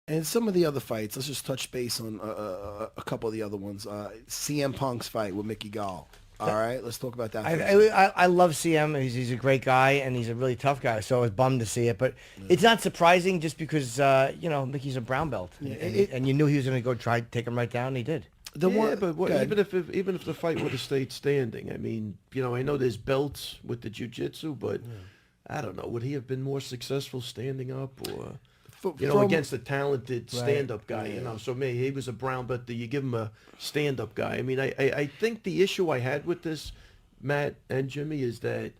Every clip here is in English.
And some of the other fights, let's just touch base on a couple of the other ones. CM Punk's fight with Mickey Gall. All right, let's talk about that I, for a second. I love CM. He's a great guy and he's a really tough guy. So I was bummed to see it, but it's not surprising just because Mickey's a brown belt, and you knew he was going to go try to take him right down. And he did. The Yeah, one, but go ahead. even if the fight would have stayed standing, I mean, I know there's belts with the jiu-jitsu, but I don't know, would he have been more successful standing up or against a talented stand-up guy, So maybe he was a brown belt. Do you give him a stand-up guy? I mean, I think the issue I had with this, Matt and Jimmy, is that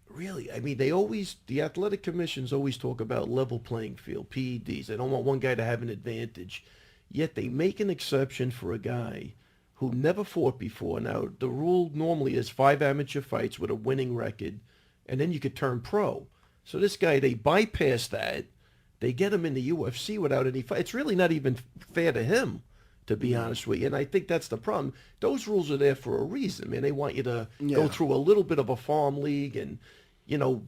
really, I mean, the athletic commissions always talk about level playing field, PEDs. They don't want one guy to have an advantage. Yet they make an exception for a guy who never fought before. Now, the rule normally is 5 amateur fights with a winning record, and then you could turn pro. So this guy, they bypass that. They get him in the UFC without any fight. It's really not even fair to him, to be honest with you. And I think that's the problem. Those rules are there for a reason, man. They want you to go through a little bit of a farm league and,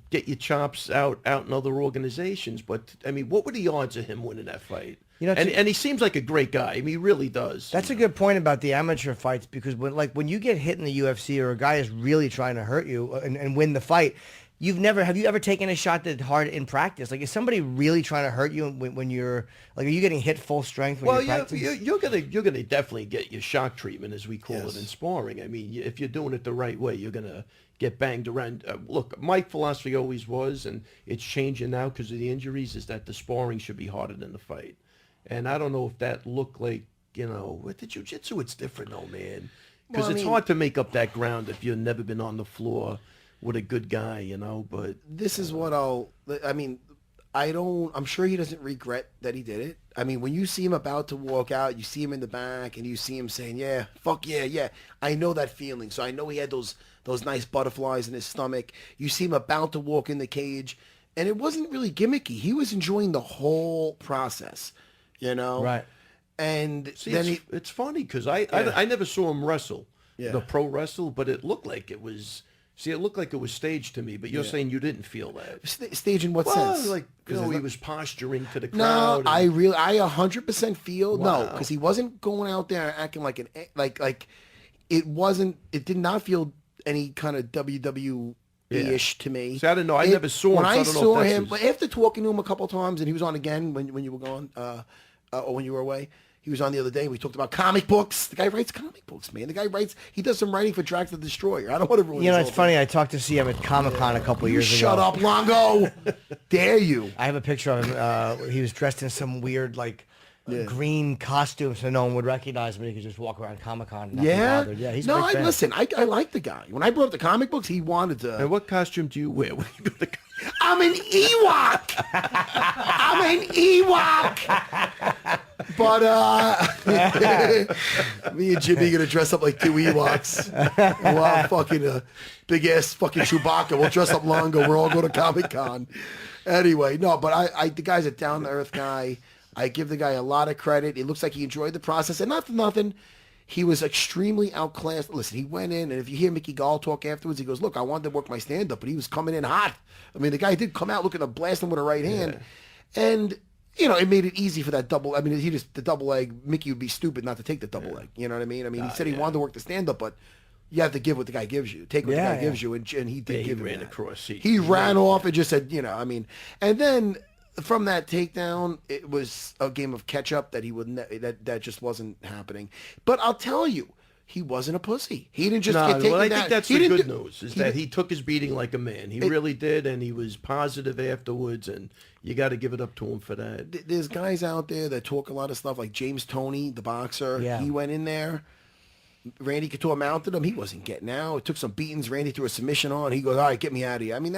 get your chops out in other organizations. But, I mean, what were the odds of him winning that fight? And he seems like a great guy. I mean, he really does. That's a good point about the amateur fights because when you get hit in the UFC or a guy is really trying to hurt you and win the fight, have you ever taken a shot that hard in practice? Like, is somebody really trying to hurt you when you're like, are you getting hit full strength when you're practicing? You're gonna definitely get your shock treatment, as we call it in sparring. I mean, if you're doing it the right way, you're gonna get banged around. Look, my philosophy always was, and it's changing now because of the injuries, is that the sparring should be harder than the fight. And I don't know if that looked like, with the jiu-jitsu, it's different though, man. Because it's hard to make up that ground if you've never been on the floor with a good guy, but... This is what I'm sure he doesn't regret that he did it. I mean, when you see him about to walk out, you see him in the back, and you see him saying, yeah, fuck yeah, yeah. I know that feeling. So I know he had those nice butterflies in his stomach. You see him about to walk in the cage, and it wasn't really gimmicky. He was enjoying the whole process. Right. And see, then it's funny because I never saw him wrestle, the pro wrestle, but it looked like it was. See, it looked like it was staged to me, but you're saying you didn't feel that. Stage in what sense? Like he was posturing to the crowd. No, I 100% feel Wow. no, because he wasn't going out there acting like it wasn't. It did not feel any kind of WWE-ish to me. See, I didn't know. I never saw him. When So I don't know saw if that's him, his... after talking to him a couple times, and he was on again when you were gone, or when you were away. He was on the other day. We talked about comic books. The guy writes comic books, man. He does some writing for Drax the Destroyer. I don't want to ruin It's funny. I talked to CM at Comic-Con a couple years ago. Shut up, Longo. Dare you. I have a picture of him. He was dressed in some weird, green costume so no one would recognize him. He could just walk around Comic-Con and not be bothered. Yeah, he's a great fan. Listen, I like the guy. When I brought up the comic books, he wanted to... And what costume do you wear when you go to... I'm an Ewok. I'm an Ewok. But me and Jimmy gonna dress up like 2 Ewoks. Wow, fucking big ass fucking Chewbacca. We'll dress up Longo. We're all going to Comic-Con. Anyway, no, but I the guy's a down to earth guy. I give the guy a lot of credit. It looks like he enjoyed the process, and not for nothing. He was extremely outclassed. Listen, he went in, and if you hear Mickey Gall talk afterwards, he goes, look, I wanted to work my stand-up, but he was coming in hot. I mean, the guy did come out looking to blast him with a right hand. And, it made it easy for that double. I mean, the double leg, Mickey would be stupid not to take the double leg. You know what I mean? I mean, he said he wanted to work the stand-up, but you have to give what the guy gives you. Take what the guy gives you, and he did give him ran that. across. He ran off and just said, and then... From that takedown, it was a game of catch-up that he would that just wasn't happening. But I'll tell you, he wasn't a pussy. He didn't just get taken down. I think that's the good news, is that he took his beating like a man. He really did, and he was positive afterwards, and you got to give it up to him for that. There's guys out there that talk a lot of stuff, like James Toney, the boxer. Yeah. He went in there. Randy Couture mounted him. He wasn't getting out. It took some beatings. Randy threw a submission on. He goes, all right, get me out of here. I mean,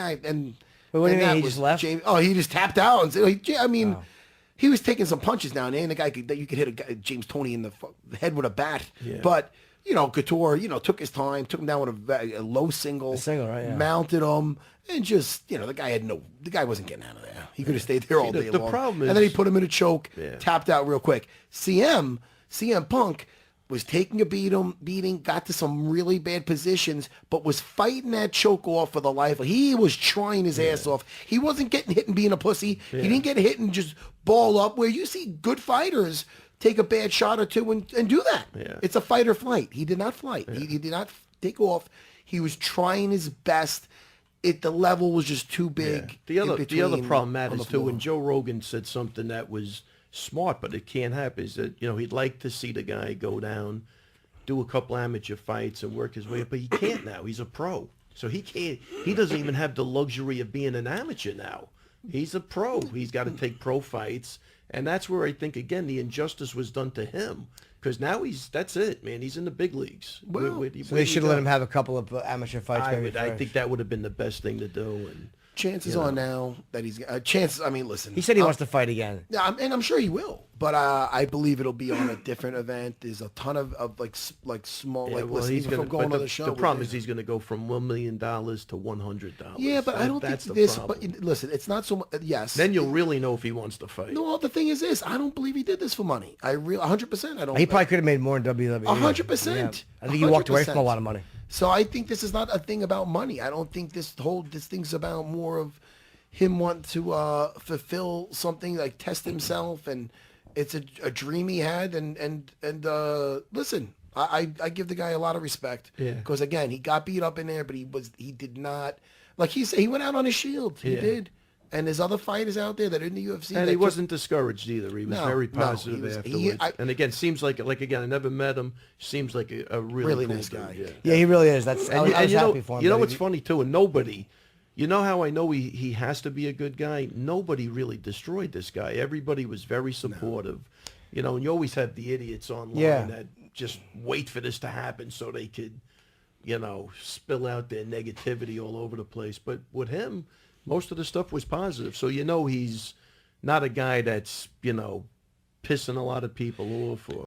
But what do you mean? He just left? He just tapped out. And he was taking some punches down there, and the guy you could hit James Toney in the head with a bat. Yeah. But Couture, took his time, took him down with a low single, right? Yeah. Mounted him, and just the guy wasn't getting out of there. He could have stayed there all day long. The problem is, and then he put him in a choke, tapped out real quick. CM Punk. was taking a beating, got to some really bad positions, but was fighting that choke off for the life. He was trying his ass off. He wasn't getting hit and being a pussy. He didn't get hit and just ball up, where you see good fighters take a bad shot or two and do that. Yeah. It's a fight or flight. He did not fight. Yeah. He did not take off. He was trying his best. The level was just too big. Yeah. The other problem, Matt, is too, when Joe Rogan said something that was smart, but it can't happen, is that, he'd like to see the guy go down, do a couple amateur fights and work his way up, but he can't now. He's a pro. So he doesn't even have the luxury of being an amateur now. He's a pro. He's got to take pro fights. And that's where I think, again, the injustice was done to him. Because now that's it, man. He's in the big leagues. Well, so they should let him have a couple of amateur fights. I think that would have been the best thing to do. And chances are now that he's chances. I mean, listen. He said he wants to fight again. Yeah, and I'm sure he will. But I believe it'll be on a different event. There's a ton of like small listen, he's going to go on the show. The problem is he's going to go from $1 million to $100. Yeah, but I don't think this. But listen, it's not so much. Yes. Then you'll really know if he wants to fight. No, the thing is this: I don't believe he did this for money. 100%. I don't. He probably could have made more in WWE. 100%. I think he walked away from a lot of money. So I think this is not a thing about money. I don't think this thing's about more of him wanting to fulfill something, like test himself, and it's a dream he had. And listen, I give the guy a lot of respect, because again, he got beat up in there, but he did not, like he said, he went out on his shield. He did. And there's other fighters out there that are in the UFC. And he wasn't discouraged either. He was very positive afterwards. And again, seems like again, I never met him. Seems like a really cool nice guy. Yeah, he really is. I was happy for him. You know what's funny too? And nobody, you know how I know he has to be a good guy? Nobody really destroyed this guy. Everybody was very supportive. And you always have the idiots online that just wait for this to happen so they could, spill out their negativity all over the place. But with him, most of the stuff was positive. So he's not a guy that's, pissing a lot of people off or